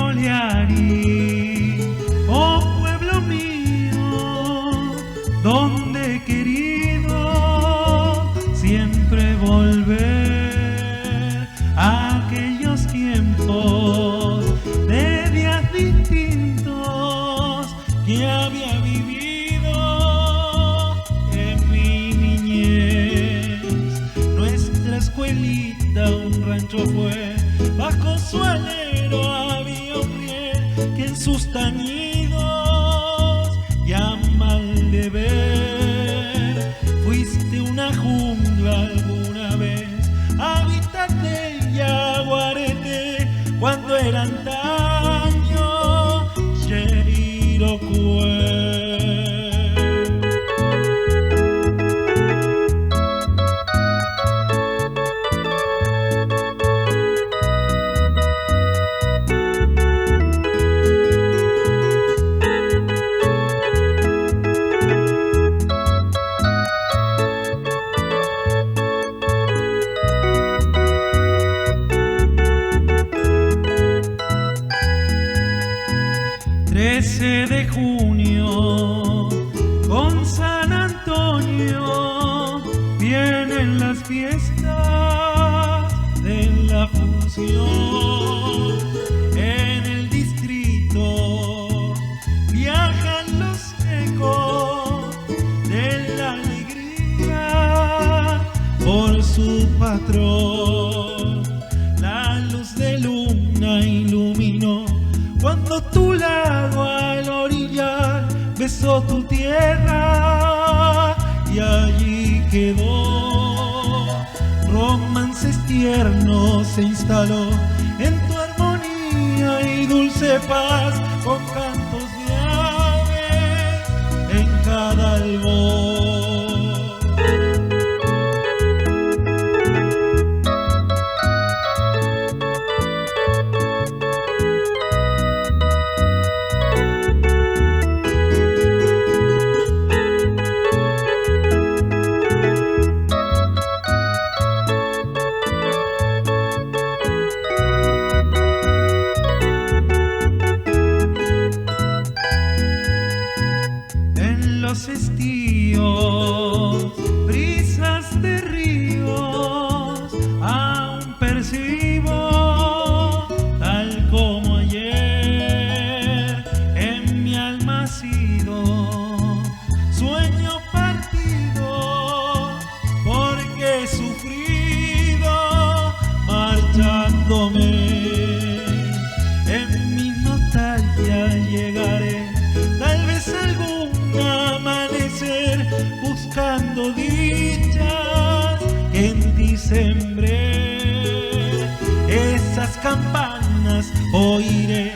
Olearí, oh pueblo mío, donde he querido siempre volver a aquellos tiempos de días distintos que había vivido en mi niñez. Nuestra escuelita, un rancho fue, bajo su alero había un riel que en sus tañidos llama al deber. Fuiste una jungla alguna vez, hábitat del yaguarete, cuando era antaño Cheirocué. De junio, con San Antonio, vienen las fiestas de la fusión. En el distrito viajan los ecos de la alegría por su patrón. La luz de luna iluminó cuando tu lago al orillar besó tu tierra y allí quedó. Romances tiernos se instaló en tu armonía y dulce paz, con cantos de aves en cada albor. Los estíos, brisas de ríos, aún percibo, tal como ayer, en mi alma ha sido sueño partido, porque he sufrido marchándome. En mi nostalgia llegaré, tal vez algún amanecer, buscando dichas que en ti sembré. Esas campanas oiré